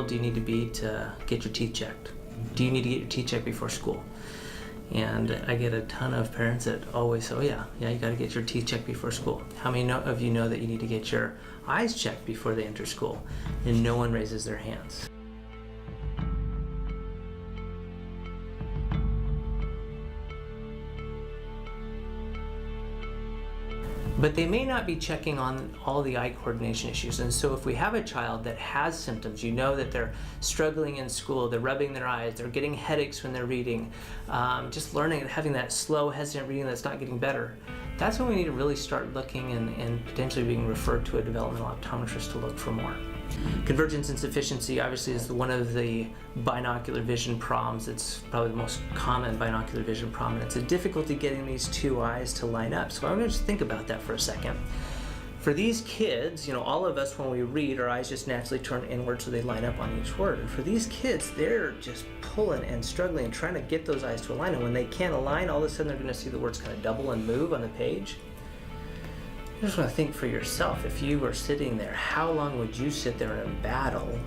old do you need to be to get your teeth checked? Do you need to get your teeth checked before school? And I get a ton of parents that always say, oh yeah, you gotta get your teeth checked before school. How many of you know that you need to get your eyes checked before they enter school? And no one raises their hands. But they may not be checking on all the eye coordination issues. And so if we have a child that has symptoms, you know that they're struggling in school, they're rubbing their eyes, they're getting headaches when they're reading, just learning and having that slow, hesitant reading that's not getting better, that's when we need to really start looking and potentially being referred to a developmental optometrist to look for more. Convergence insufficiency obviously is one of the binocular vision problems. It's probably the most common binocular vision problem, and it's a difficulty getting these two eyes to line up. So I'm going to just think about that for a second. For these kids, all of us when we read, our eyes just naturally turn inward so they line up on each word. And for these kids, they're just pulling and struggling and trying to get those eyes to align. And when they can't align, all of a sudden they're going to see the words kind of double and move on the page. You just want to think for yourself, if you were sitting there, how long would you sit there and battle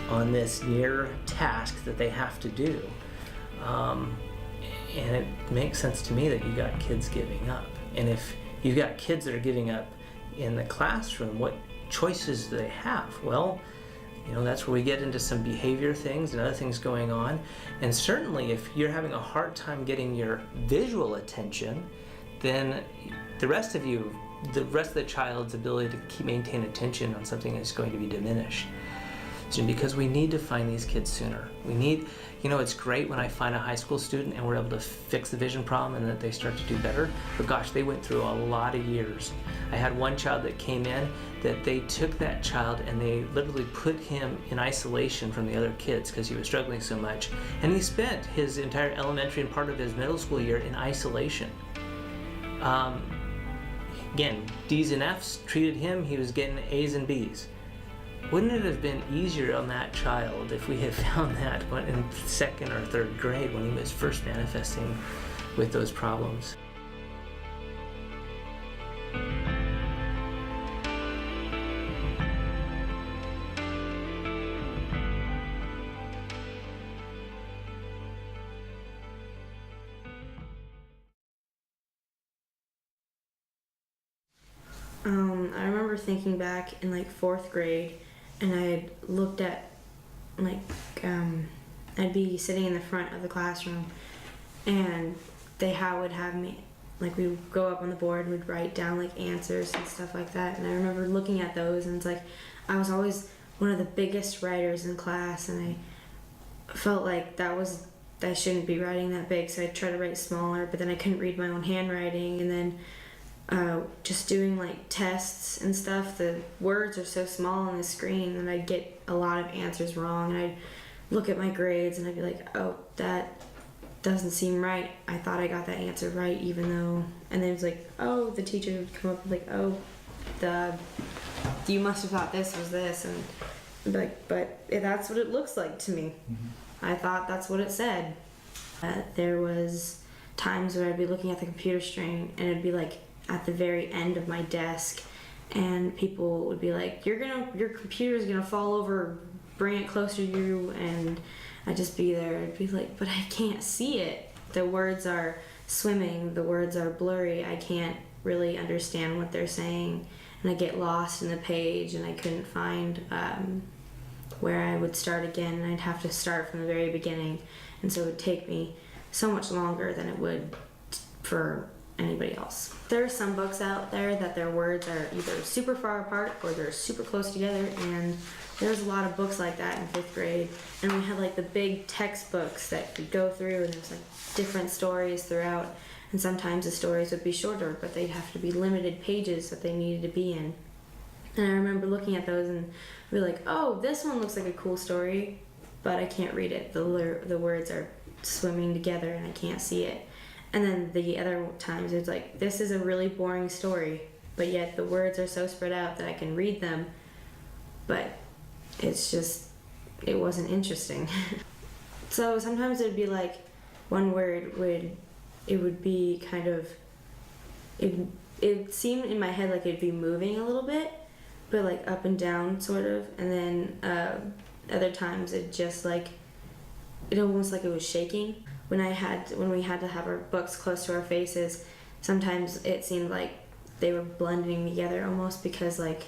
on this near task that they have to do? And it makes sense to me that you got kids giving up. And if you've got kids that are giving up in the classroom, what choices do they have? Well, that's where we get into some behavior things and other things going on. And certainly if you're having a hard time getting your visual attention, then the rest of the child's ability to maintain attention on something is going to be diminished. So because we need to find these kids sooner. We need, it's great when I find a high school student and we're able to fix the vision problem and that they start to do better, but gosh, they went through a lot of years. I had one child that came in that they took that child and they literally put him in isolation from the other kids because he was struggling so much, and he spent his entire elementary and part of his middle school year in isolation. Again, D's and F's treated him, he was getting A's and B's. Wouldn't it have been easier on that child if we had found that in second or third grade when he was first manifesting with those problems? I remember thinking back in fourth grade, and I looked at I'd be sitting in the front of the classroom, and they would have me we would go up on the board and we'd write down answers and stuff like that. And I remember looking at those, and it's I was always one of the biggest writers in class, and I felt like I shouldn't be writing that big, so I'd try to write smaller, but then I couldn't read my own handwriting. And then just doing tests and stuff, the words are so small on the screen and I'd get a lot of answers wrong, and I'd look at my grades and I'd be like, oh, that doesn't seem right. I thought I got that answer right, even though, and then it was oh, the teacher would come up and oh, you must have thought this was this, and I'd be but that's what it looks like to me. Mm-hmm. I thought that's what it said. There was times where I'd be looking at the computer screen and it'd be at the very end of my desk, and people would be your computer's gonna fall over, bring it closer to you, and I'd just be there. I'd be but I can't see it. The words are swimming, the words are blurry, I can't really understand what they're saying, and I get lost in the page, and I couldn't find where I would start again, and I'd have to start from the very beginning, and so it would take me so much longer than it would for anybody else. There are some books out there that their words are either super far apart or they're super close together, and there's a lot of books like that in 5th grade, and we had the big textbooks that could go through, and there's different stories throughout, and sometimes the stories would be shorter, but they'd have to be limited pages that they needed to be in. And I remember looking at those and be oh, this one looks like a cool story, but I can't read it. The words are swimming together and I can't see it. And then the other times it's this is a really boring story, but yet the words are so spread out that I can read them, but it wasn't interesting. So sometimes it'd be one word would be kind of, it seemed in my head it'd be moving a little bit, but up and down sort of, and then other times it just like, it almost like it was shaking. When we had to have our books close to our faces, sometimes it seemed like they were blending together almost, because like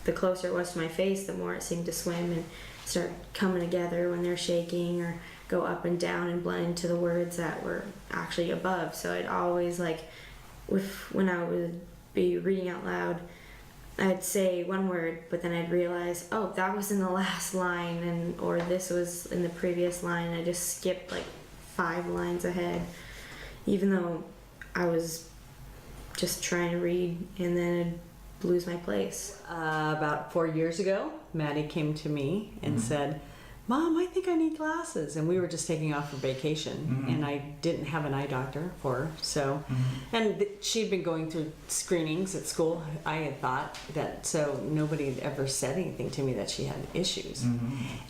the closer it was to my face, the more it seemed to swim and start coming together when they're shaking, or go up and down and blend into the words that were actually above. So I'd always like, when I would be reading out loud, I'd say one word, but then I'd realize, oh, that was in the last line, or this was in the previous line. I just skipped like 5 lines ahead, even though I was just trying to read, and then I'd lose my place. About 4 years ago, Maddi came to me and said, Mom, I think I need glasses. And we were just taking off for vacation, and I didn't have an eye doctor for her. So, and she'd been going through screenings at school. I had thought that, so nobody had ever said anything to me that she had issues.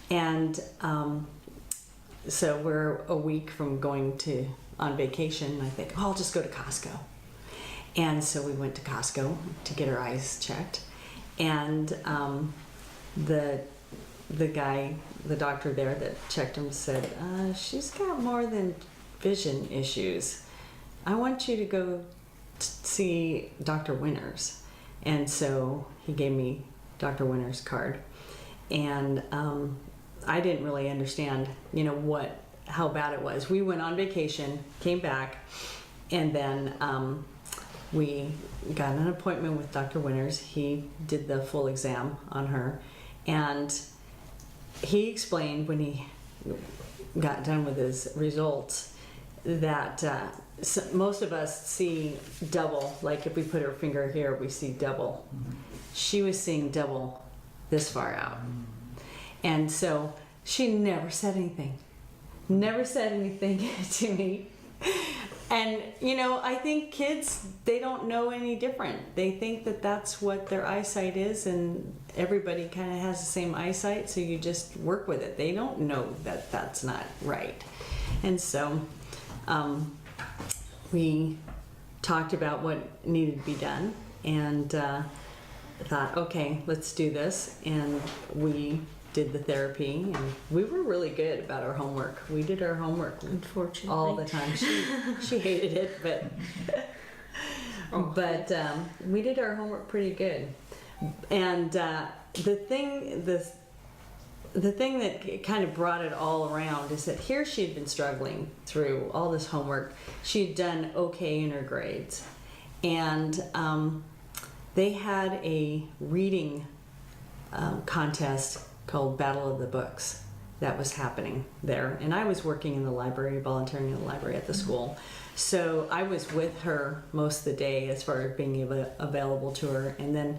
And so we're a week from going on vacation. I think, oh, I'll just go to Costco. And so we went to Costco to get her eyes checked. And the guy, the doctor there that checked him, said, she's got more than vision issues. I want you to go see Dr. Winters. And so he gave me Dr. Winters' card. And I didn't really understand, how bad it was. We went on vacation, came back, and then we got an appointment with Dr. Winters. He did the full exam on her, and he explained when he got done with his results that most of us see double. Like if we put our finger here, we see double. She was seeing double this far out. And so she never said anything. Never said anything to me. And, I think kids, they don't know any different. They think that that's what their eyesight is, and everybody kind of has the same eyesight, so you just work with it. They don't know that that's not right. And so we talked about what needed to be done, and thought, okay, let's do this. And we did the therapy, and we were really good about our homework. We did our homework, unfortunately, all the time. She hated it, but we did our homework pretty good. And the thing that kind of brought it all around is that here she had been struggling through all this homework. She had done okay in her grades, and they had a reading contest called Battle of the Books that was happening there. And I was working in the library, volunteering in the library at the school. So I was with her most of the day as far as being available to her. And then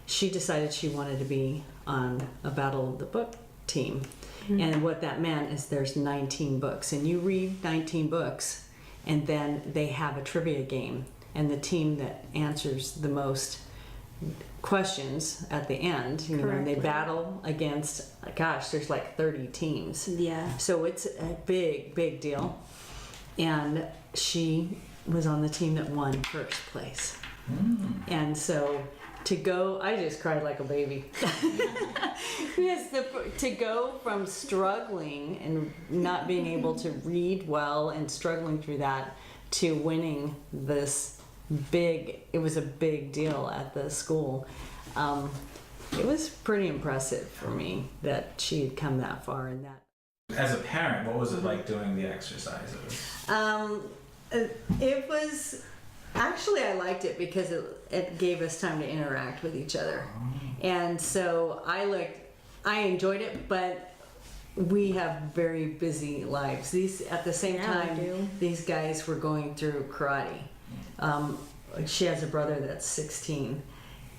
she decided she wanted to be on a Battle of the Book team. And what that meant is there's 19 books. And you read 19 books, and then they have a trivia game. And the team that answers the most questions at the end, and they battle against, there's like 30 teams. Yeah. So it's a big deal. And she was on the team that won first place. And so to go, I just cried like a baby. Because to go from struggling and not being able to read well and struggling through that to winning this it was a big deal at the school. It was pretty impressive for me that she had come that far in that. As a parent, what was it like doing the exercises? It was, actually I liked it because it gave us time to interact with each other. And so I enjoyed it, but we have very busy lives. At the same time, these guys were going through karate. She has a brother that's 16,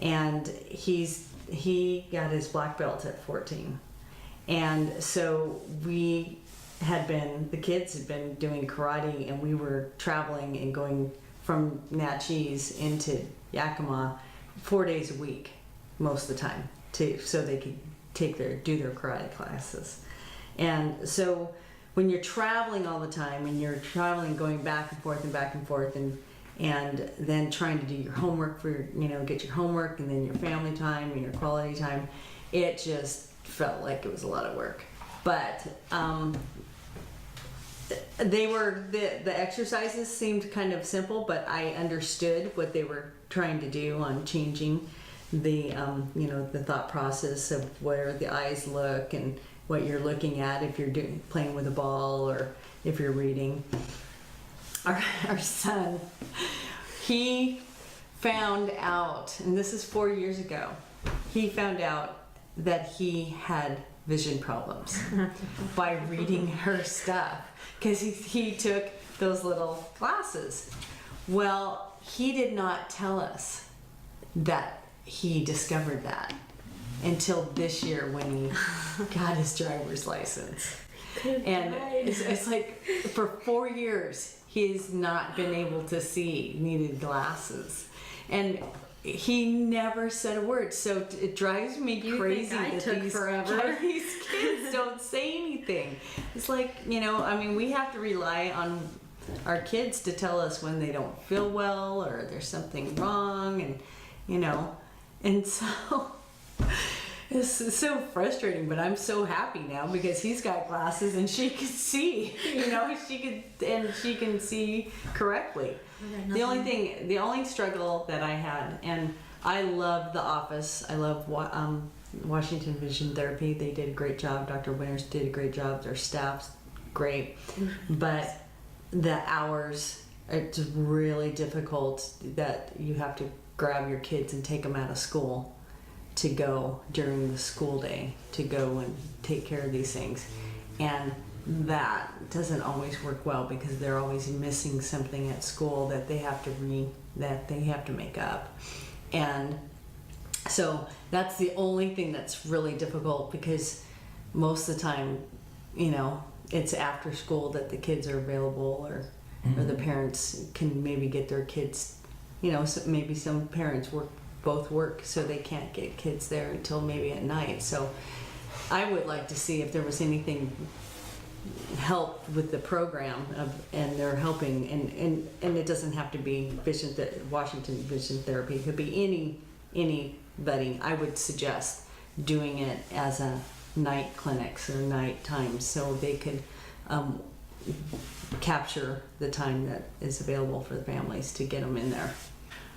and he got his black belt at 14. And so the kids had been doing karate, and we were traveling and going from Natchez into Yakima 4 days a week most of the time so they could do their karate classes. And so when you're traveling all the time, and you're traveling going back and forth and then trying to do your homework get your homework, and then your family time and your quality time, it just felt like it was a lot of work. But the exercises seemed kind of simple, but I understood what they were trying to do on changing the the thought process of where the eyes look and what you're looking at if you're playing with a ball or if you're reading. Our son, he found out, and this is 4 years ago, he found out that he had vision problems by reading her stuff because he took those little glasses. Well, he did not tell us that he discovered that until this year when he got his driver's license. And it's like for 4 years he's not been able to see, needed glasses, and he never said a word. So it drives me crazy that these kids don't say anything. It's like, we have to rely on our kids to tell us when they don't feel well or there's something wrong, and so it's so frustrating, but I'm so happy now because he's got glasses and she can see, she can see correctly. The only struggle that I had, and I love the office, I love Washington Vision Therapy. They did a great job. Dr. Winters did a great job. Their staff's great, but the hours, it's really difficult that you have to grab your kids and take them out of school to go during the school day to go and take care of these things, and that doesn't always work well because they're always missing something at school that they have to make up. And so that's the only thing that's really difficult because most of the time, it's after school that the kids are available or the parents can maybe get their kids, so maybe some parents both work so they can't get kids there until maybe at night. So I would like to see if there was anything help with the program and they're helping, and it doesn't have to be Washington Vision Therapy. It could be anybody. I would suggest doing it as a night clinics or night times so they could capture the time that is available for the families to get them in there.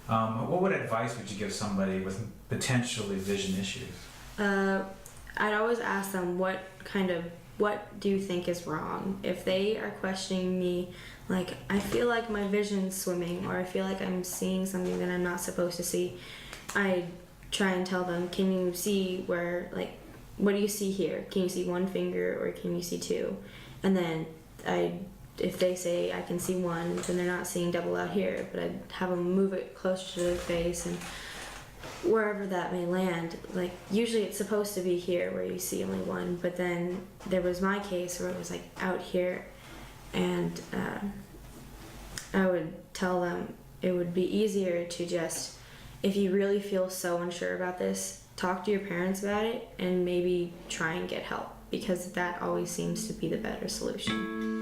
What advice would you give somebody with potentially vision issues? I'd always ask them what do you think is wrong? If they are questioning me, like, I feel like my vision's swimming, or I feel like I'm seeing something that I'm not supposed to see, I try and tell them, can you see what do you see here? Can you see one finger or can you see two? And then if they say I can see one, then they're not seeing double out here, but I'd have them move it closer to their face and wherever that may land. Like, usually it's supposed to be here where you see only one, but then there was my case where it was like out here, and I would tell them it would be easier to just, if you really feel so unsure about this, talk to your parents about it and maybe try and get help, because that always seems to be the better solution.